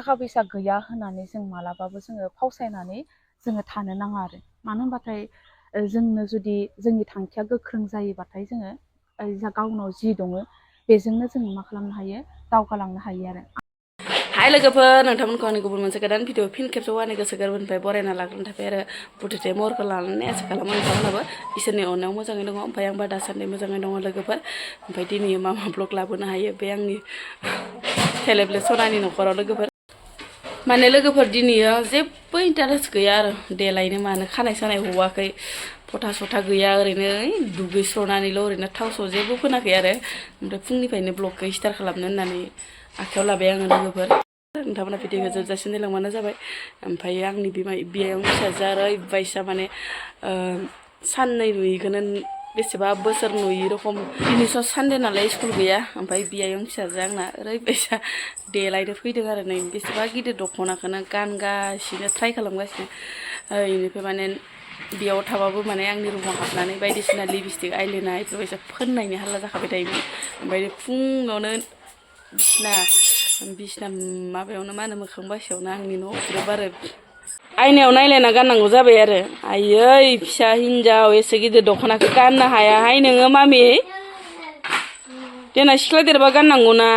थाखा फैसा गैया होननानै जों मालाबाबो जोङो फावसायनानै जोङो थानो नाङा आरो मानो होनबाथाय जोंनो जुदि जोंनि थांखिया गोख्रों जायोबाथाय जोङो गावनाव जि दङ बेजोंनो जोङो मा खालामनो हायो दावगालांनो हायो आरो हाय लोगोफोर नोंथांमोनखौ आंनि गुबुन मोनसे गोदान भिडिअ फिन खेबसेबाव आंनि गोसो गोरबोनिफ्राय बरायना लाग्रोनो थाखाय आरो बुथुथे महरखौ लानानै आसा खालामो नोंथांमोनाबो इसोरनि अननायाव मोजाङै दङ ओमफ्राय आंबा दासान्दि मोजाङै दङ लोगोफोर ओमफ्राय दिनै मा ब्लग लाबोनो हायो बे आंनि थेलेबले सनानि न'खराव लोगोफोर माने लोगोफोर दिनैयो जेबो इन्टारेस्ट गैया आरो देलायनो मानो खानाय सानाय हवाखै फथा सथा गैया ओरैनो दुगैस्रनानैल' ओरैनो थाव साव जेबो फोनाखै आरो ओमफ्राय फुंनिफ्रायनो ब्लगखौ स्टार्ट खालामनो होननानै आखायाव लाबाय आङो लोगोफोर नोंथांमोना भिडिअखौ जोबजासिम नायलांबानो जाबाय ओमफ्राय आंनि बिमायं फिसाजोआ ओरैबायसा माने साननै नुयिखौनो बेसेबा बोसोर नुयि रखम दिनैस' सानदे नालाय स्कुल गैया ओमफ्राय बियायं फिसाजोआ आंना ओरैबायसा देलायनो फैदों आरो नै बेसेबा गिदिर दख'नाखौनो गानगासिनो ट्राइ खालामगासिनो बेनिफ्राय माने बेयाव थाबाबो माने आंनि रुमाव हाबनानै बायदिसिना लिपस्टिक आइलाइनार बेफोरबायसा फोननायनि हाल्ला जाखाबाय थायोमोन ओमफ्राय फुङावनो बिसना माबायावनो मा होनो मोखां बासियावनो आंनि न'आव ग्रोब आरो आयनायाव नायलायना गाननांगौ जाबाय आरो आयै फिसा हिनजाव एसे गिदिर दख'नाखौ गाननो हायाहाय नोङो मामि देनां सिख्ला देरबा गाननांगौ ना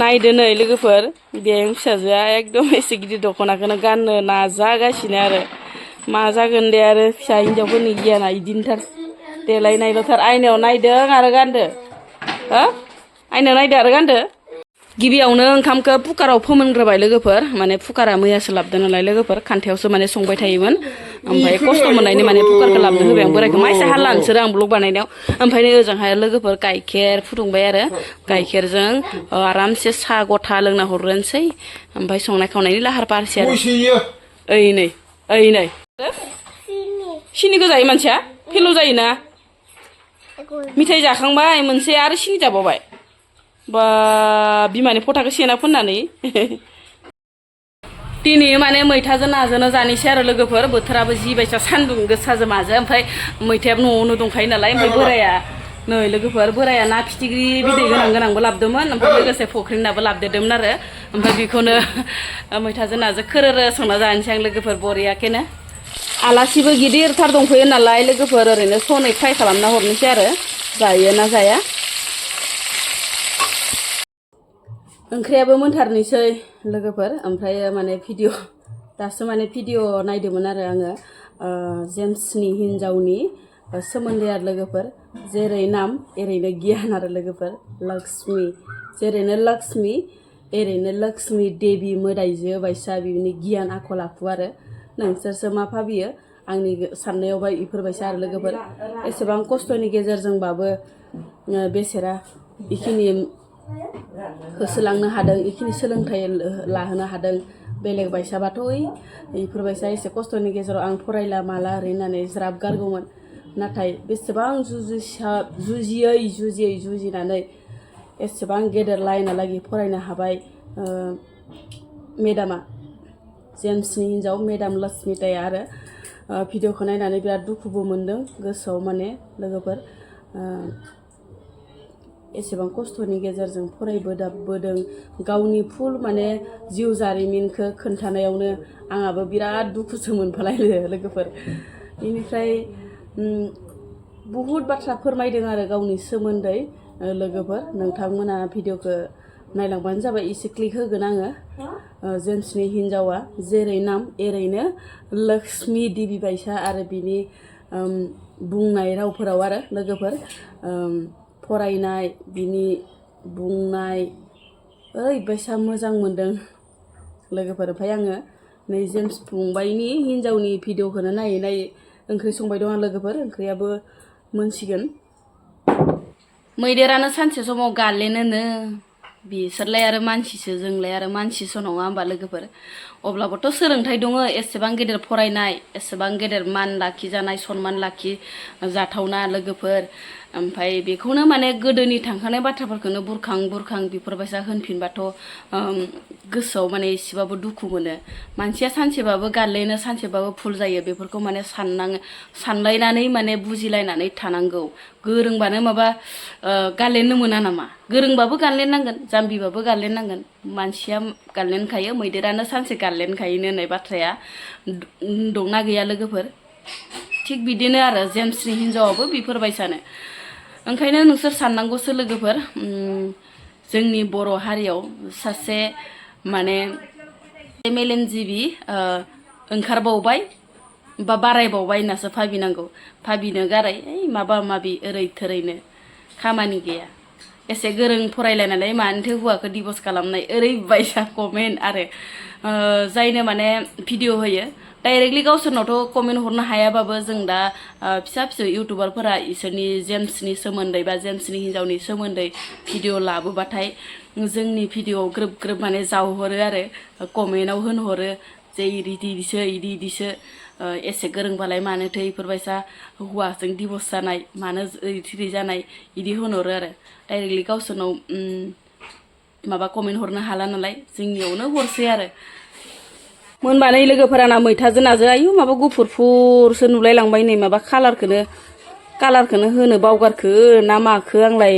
नायदो नै लोगोफोर बियायं फिसाजोआ एकदम एसे गिदिर दख'नाखौनो गाननो नाजागासिनो आरो मा जागोन दे आरो फिसा हिनजावफोरनि गियाना इदिनोथार देलायनायल'थार आयनायाव नायदों आरो गानदो हो आयनायाव नायदो आरो गानदो गिबियावनो ओंखामखौ कुकाराव फोमोनग्रोबाय लोगोफोर माने कुकारा मैयासो लाबोदों नालाय लोगोफोर खान्थायावसो माने संबाय थायोमोन ओमफ्राय खस्थ' मोननायनि माने कुकारखौ लाबोनो होबाय आं बोरायखौ माइसे हाल्ला नोंसोरो आं ब्लग बानायनायाव ओमफ्राय नै ओजोंहाय लोगोफोर गाइखेर फुदुंबाय आरो गाइखेरजों आरामसे साहा गथा लोंना हरग्रोनोसै ओमफ्राय संनाय खावनायनि लाहार फाहारसै आरो ओइ नै सिनिखौ जायो मानसिया फेल' जायोना मिथाइ जाखांबाय मोनसे आरो सिनि जाबावबाय बा बिमानि फथाखौ सेना फोननानै दिनै माने मैथाजों नाजोंनो जानोसै आरो लोगोफोर बोथोराबो जिबायसा सान्दुं गोसाजों माजों ओमफ्राय मैथायाबो न'आवनो दंखायो नालाय ओमफ्राय बोराया नै लोगोफोर बोराया ना फिथिख्रि बिदै गोनांबो लाबोदोंमोन ओमफ्राय लोगोसे फख्रिनि नाबो लाबोदेरदोंमोन आरो ओमफ्राय बेखौनो मैथाजों नाजों खोरोरो संना जानोसै आं लोगोफोर बरियाकेनो आलासिबो गिदिरथार दंफैयो नालाय लोगोफोर ओरैनो सनै फ्राय खालामना हरनोसै आरो जायो ना जाया ओंख्रियाबो मोनथारनोसै लोगोफोर ओमफ्राय माने दासो माने भिडिअ नायदोंमोन आरो आङो जेम्सनि हिन्जावनि सोमोन्दै आरो लोगोफोर जेरै नाम एरैनो गियान आरो लोगोफोर लक्ष्मी जेरैनो लक्ष्मी एरैनो लक्ष्मी देबि मोदायजो बायसा बिनि गियान आखल आखु आरो नोंसोरसो मा भाबियो आंनि साननायावबा इफोरबायसा आरो लोगोफोर एसेबां खस्थ'नि गेजेरजोंबाबो बेसेरा इखिनि होसोलांनो हादों इखिनि सोलोंथाइ लाहोनो हादों बेलेग बायसाबाथ' इफोरबायसा एसे खस्थ'नि गेजेराव आं फरायला माला ओरै होननानै ज्राब गारगौमोन नाथाय बेसेबां जुजिनानै एसेबां गेदेर लाइनहालागै फरायनो हाबाय मेडामा जेम्सनि हिन्जाव मेडाम लक्ष्मिताया आरो भिडिअखौ नायनानै बिराद दुखुबो मोनदों गोसोआव माने लोगोफोर एसेबां खस्थ'नि गेजेरजों फरायबोदों गावनि फुल माने जिउ जारिमिनखौ खोन्थानायावनो आंहाबो बिराद दुखुसो मोनफालायो लोगोफोर बेनिफ्राय बहुद बाथ्रा फोरमायदों आरो गावनि सोमोन्दै लोगोफोर नोंथांमोना भिडिअखौ नायलांबानो जाबाय एसे क्लिक होगोन आङो जेम्सनि हिन्जावा जेरै नाम एरैनो लक्ष्मी देबि बायसा आरो बिनि बुंनाय रावफोराव आरो लोगोफोर फरायनाय बिनि बुंनाय ओरैबायसा मोजां मोनदों लोगोफोर ओमफ्राय आङो नै जेम्स फंबायनि हिन्जावनि भिडिअखौनो नायै ओंख्रि संबाय दं आं लोगोफोर ओंख्रियाबो मोनसिगोन मैदेरानो सानसे समाव गालेनोनो बिसोरलाय आरो मानसिसो जोंलाय आरो मानसिसो नङा होमबा लोगोफोर अब्लाबोथ' सोलोंथाइ दङ एसेबां गेदेर फरायनाय एसेबां गेदेर मान लाखिजानाय सनमान लाखि जाथावना लोगोफोर ओमफ्राय बेखौनो माने गोदोनि थांखानाय बाथ्राफोरखौनो बुरखां बुरखां बेफोरबायसा होनफिनबाथ' गोसोआव माने एसेबाबो दुखु मोनो। मानसिया सानसेबाबो गारलेनो सानसेबाबो फुल जायो बेफोरखौ माने सानलायनानै माने बुजिलायनानै थानांगौ। गोरोंबानो माबा गारलेनो मोना नामा? गोरोंबाबो गारलेननांगोन, जाम्बिबाबो गारलेननांगोन। मानसिया गारलेनखायो, मैदेरानो सानसे गारलेनखायोनो होननाय बाथ्राया दंना गैया लोगोफोर? थिग बिदिनो आरो जेम्सनि हिन्जावाबो बेफोरबायसानो। ओंखायनो नोंसोर साननांगौसो लोगोफोर, जोंनि बर' हारियाव सासे माने मेलेमजिबि ओंखारबावबाय बा बारायबावबाय होननासो भाबिनांगौ। भाबिनो गारै माबा माबि ओरै थोरैनो खामानि गैया। एसे गोरों फरायलायनानै मानोथो हौवाखौ डिभर्स खालामनाय ओरैबायसा कमेन्ट आरो जायनो माने भिडिअ होयो डाइरेक्टलि गावसोरनावथ' कमेन्ट हरनो हायाबाबो जों दा फिसा फिसौ इउटुबारफोरा इसोरनि जेम्सनि सोमोन्दै बा जेम्सनि हिन्जावनि सोमोन्दै भिडिअ लाबोबाथाय जोंनि भिडिअआव ग्रोब ग्रोब माने जावहरो आरो कमेन्टआव होनहरो जे इदिसो इदिसो एसे गोरोंबालाय मानोथो इफोरबायसा हौवाजों डिभर्स जानाय, मानो इदि जानाय इदि होनहरो आरो डाइरेक्टलि गावसोरनाव माबा कमेन्ट हरनो हाला नालाय जोंनियावनो हरसै आरो। मोनबानै लोगोफोराना मैथाजों नाजों आयु माबा गुफुर फुरसो नुलायलांबाय नै माबा कालारखौनो होनो बावगारखो ना माखो आंलाय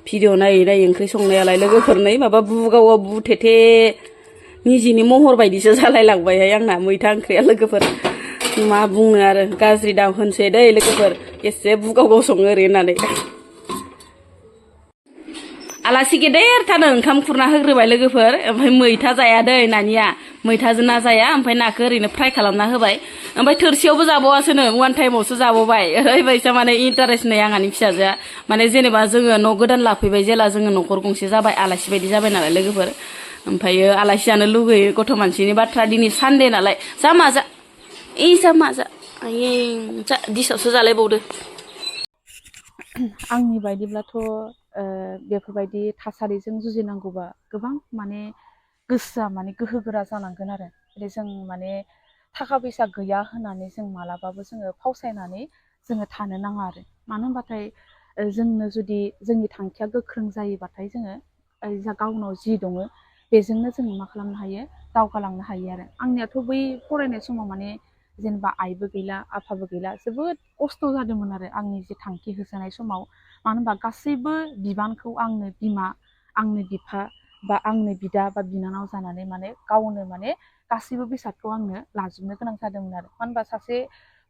भिडिअ नायै नायै ओंख्रि संनायालाय लोगोफोर नै माबा बुगावा बुथेथे निजिनि महर बायदिसो जालायलांबायहाय आंना मैथा ओंख्रिया लोगोफोर। मा बुंनो आरो गाज्रि दाम होनसै दै लोगोफोर, एसे बुगाव सङो ओरै होननानै। आलासि गेदेरथारनो ओंखाम खुरना होग्रोबाय लोगोफोर, ओमफ्राय मैथा जाया दै नानिया, मैथाजों ना जाया, ओमफ्राय नाखौ ओरैनो फ्राय खालामना होबाय, ओमफ्राय थोरसियावबो जाबावासोनो वान टाइमावसो जाबावबाय। ओरैबायसा माने इन्टारेस्ट नै आंहानि फिसाजोआ, माने जेनेबा जोङो न' गोदान लाफैबाय जेला जोङो न'खर गंसे जाबाय, आलासि बायदि जाबाय नालाय लोगोफोर, ओमफ्रायो आलासि जानो लुगैयो, गथ' मानसिनि बाथ्रा, दिनै सानदे नालाय जा मा जा आयै जा दिसावसो जालायबावदो। आंनि बायदिब्लाथ' बेफोरबायदि थासारिजों जुजिनांगौबा गोबां माने गोसोआ माने गोहोगोरा जानांगोन आरो। जों माने थाखा फैसा गैया होननानै जों मालाबाबो जोङो फावसायनानै जोङो थानो नाङा आरो। मानो होनबाथाय जोंनो जुदि जोंनि थांखिया गोख्रों जायोबाथाय जोङो जा गावनाव जि दङ बेजोंनो जोङो मा खालामनो हायो, दावगालांनो हायो आरो। आंनियाथ' बै फरायनाय समाव माने जेनेबा आइबो गैला आफाबो गैला, जोबोद खस्थ' जादोंमोन आरो आंनि जे थांखि होसोनाय समाव। मानो होनबा गासैबो बिबानखौ आंनो बिमा, आंनो बिफा बा आंनो बिदा बा बिनानाव जानानै माने गावनो माने गासैबो बेसादखौ आंनो लाजोबनो गोनां जादोंमोन आरो। मानो होनबा सासे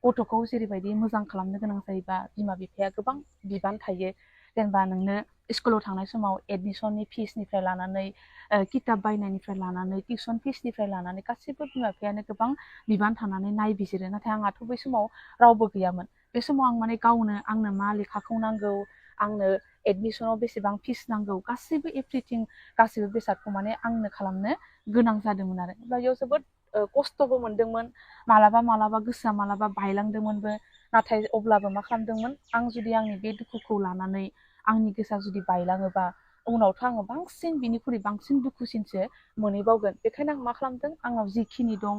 गथ'खौ जेरैबायदि मोजां खालामनो गोनां जायोबा बिमा बिफाया गोबां बिबान थायो। जेनेबा नोंनो स्कुलाव थांनाय समाव एडमिसननि फिसनिफ्राय लानानै किताब बायनायनिफ्राय लानानै टिउसन फिसनिफ्राय लानानै गासैबो बिमा बिफायानो गोबां बिबान थानानै नायबिजिरो। नाथाय आंहाथ' बै समाव रावबो गैयामोन। बे समाव आं माने गावनो आंनो मा लेखाखौ नांगौ, आंनो एडमिसनाव बेसेबां फिस नांगौ, गासैबो एभ्रिथिं गासैबो बेसादखौ माने आंनो खालामनो गोनां जादोंमोन आरो। बेयाव जोबोद खस्थ'बो मोनदोंमोन, मालाबा गोसोआ मालाबा बायलांदोंमोनबो। नाथाय अब्लाबो मा खालामदोंमोन, आं जुदि आंनि बे दुखुखौ लानानै आंनि गोसोआ जुदि बायलाङोबा उनावथ' आङो बांसिन बिनिख्रुइ बांसिन दुखुसिनसो मोनहैबावगोन। बेखायनो आं मा खालामदों, आंनाव जिखिनि दं,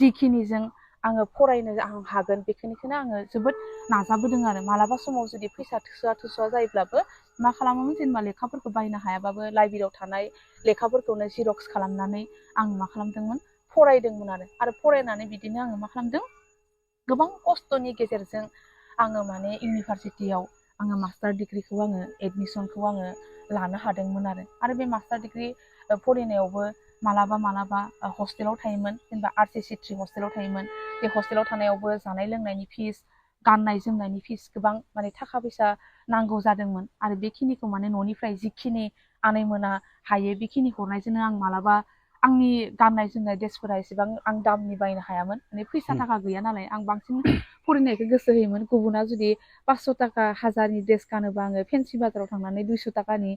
जिखिनिजों आङो फरायनो आं हागोन, बेखिनिखौनो आङो जोबोद नाजाबोदों आरो। मालाबा समाव जुदि फैसा थोस'वा जायोब्लाबो मा खालामोमोन, जेनेबा लेखाफोरखौ बायनो हायाबाबो लाइब्रेरियाव थानाय लेखाफोरखौनो जिरक्स खालामनानै आं मा खालामदोंमोन, फरायदोंमोन आरो फरायनानै बिदिनो आङो मा खालामदों, गोबां खस्थ'नि गेजेरजों आङो माने इउनिभारसिटियाव आङो मास्टार डिग्रिखौ आङो एडमिसनखौ आङो लानो हादोंमोन आरो बे मास्टार डिग्रि फरायनायावबो मालाबा हस्टेलाव थायोमोन, जेनेबा RCC3 हस्टेलाव थायोमोन। बे हस्टेलाव थानायावबो जानाय लोंनायनि फिस, गाननाय जोमनायनि फिस गोबां माने थाखा फैसा नांगौ जादोंमोन। आरो बेखिनिखौ माने न'निफ्राय जिखिनि आनैमोना हायो बेखिनि हरनायजोंनो आं मालाबा आंनि गाननाय जोमनाय ड्रेसफोरा एसेबां आं दामनि बायनो हायामोन, माने फैसा थाखा गैया नालाय। आं बांसिन फरायनायखौ गोसो होयोमोन। गुबुना जुदि 500 थाखा 1000नि ड्रेस गानोबा आङो फेन्सि बाजाराव थांनानै 200 थाखानि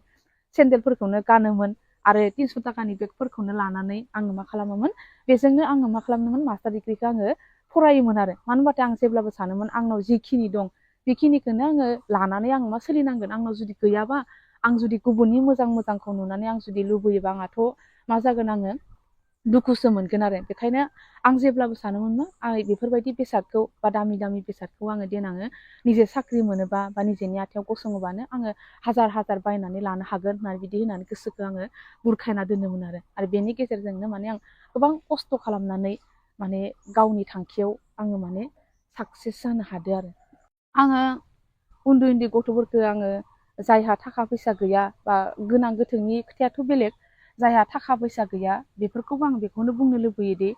सेन्देलफोरखौनो गानोमोन आरो 300 थाखानि बेगफोरखौनो लानानै आङो मा खालामोमोन, बेजोंनो आङो मा खालामोमोन, मास्टार डिग्रिखौ आङो फरायोमोन आरो। मानो होनबाथाय आं जेब्लाबो सानोमोन, आंनाव जिखिनि दं बेखिनिखौनो आङो लानानै आं मा सोलिनांगोन। आंनाव जुदि गैयाबा, आं जुदि गुबुननि मोजांखौ नुनानै आं जुदि लुबैयोबा, आंहाथ' मा जागोन, आङो दुखुसो मोनगोन आरो। बेखायनो आं जेब्लाबो सानोमोन मा आं बेफोरबायदि बेसादखौ बा दामि दामि बेसादखौ आङो देनाङो निजे साख्रि मोनोबा बा निजेनि आथिङाव गसङोबानो आङो हाजार हाजार बायनानै लानो हागोन होननानै बिदि होनानै गोसोखौ आङो बुरखायना दोनोमोन आरो बेनि गेजेरजोंनो माने आं गोबां खस्थ' खालामनानै माने गावनि थांखियाव आङो माने साक्सेस जानो हादों आरो। आङो उन्दै उन्दै गथ'फोरखौ आङो जायहा थाखा फैसा गैया बा गोनां गोथोंनि खोथायाथ' बेलेग, जायहा थाखा फैसा गैया बेफोरखौबो आं बेखौनो बुंनो लुबैयोदि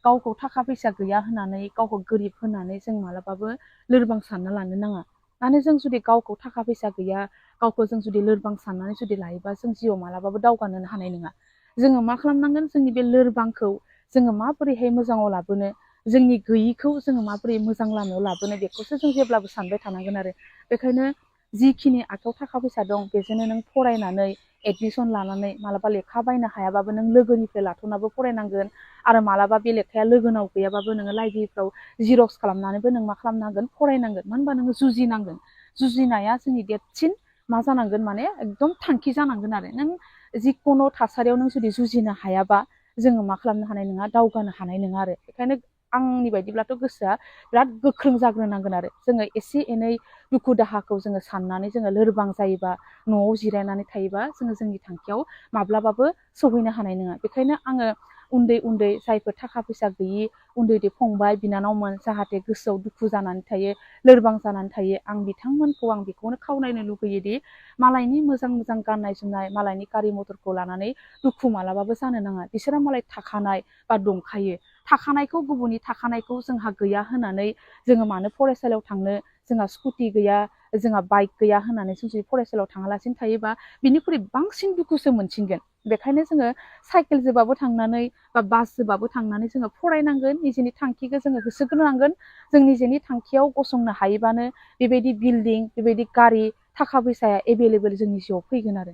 गावखौ थाखा फैसा गैया होननानै गावखौ गोरिब होननानै जों मालाबाबो लोरबां सानना लानो नाङा। माने जों जुदि गावखौ थाखा फैसा गैया, गावखौ जों जुदि लोरबां साननानै जुदि लायोबा जों जिउआव मालाबाबो दावगानो हानाय नङा। जोङो मा खालामनांगोन, जोंनि बे लोरबांखौ जोङो माबोरैहाय मोजाङाव लाबोनो, जोंनि गैयिखौ जोङो माबोरै मोजां लामायाव लाबोनो बेखौसो जों जेब्लाबो सानबाय थानांगोन आरो। बेखायनो जिखिनि आखायाव थाखा फैसा दं बेजोंनो नों फरायनानै एडमिसन लानानै मालाबा लेखा बायनो हायाबाबो नों लोगोनिफ्राय लाथ'नाबो फरायनांगोन। आरो मालाबा बे लेखाया लोगोनाव गैयाबाबो नोङो लाइब्रेरिफ्राव जिरक्स खालामनानैबो नों मा खालामनांगोन, फरायनांगोन। मानो होनबा नोङो जुजिनांगोन। जुजिनाया जोंनि देरसिन मा जानांगोन माने एकदम थांखि जानांगोन आरो। नों जिखुनु थासारियाव नों जुदि जुजिनो हायाबा जोङो मा खालामनो हानाय नङा, दावगानो हानाय नङा आरो। बेखायनो आंनि बायदिब्लाथ' गोसोआ बिराद गोख्रों जाग्रोनांगोन आरो। जोङो एसे एनै दुखु दाहाखौ जोङो साननानै जोङो लोरबां जायोबा, न'आव जिरायनानै थायोबा जोङो जोंनि थांखियाव माब्लाबाबो सौहैनो हानाय नङा। बेखायनो आङो उन्दै उन्दै जायफोर थाखा फैसा गैयि उन्दै उन्दै फंबाय बिनानावमोन जाहाथे गोसोआव दुखु जानानै थायो, लोरबां जानानै थायो, आं बिथांमोनखौ आं बेखौनो खावलायनो लुगैयोदि मालायनि मोजां मोजां गाननाय जोमनाय, मालायनि गारि मथरखौ लानानै दुखु मालाबाबो जानो नाङा। बिसोरा मालाय थाखानाय बा दंखायो। थाखानायखौ, गुबुननि थाखानायखौ जोंहा गैया होननानै जोङो मानो फरायसालियाव थांनो, जोंहा स्कुटि गैया, जोंहा बाइक गैया होननानै जों जुदि फरायसालियाव थाङालासिनो थायोबा बिनिख्रुइ बांसिन दुखुसो मोनसिनगोन। बेखायनो जोङो साइकेलजोंबाबो थांनानै बा बासजोंबाबो थांनानै जोङो फरायनांगोन, निजेनि थांखिखौ जोङो होसोग्रोनांगोन। जों निजेनि थांखियाव गसंनो हायोबानो बेबायदि बिल्डिं, बेबायदि गारि, थाखा फैसाया एभेलेबेल जोंनि जिउआव फैगोन आरो।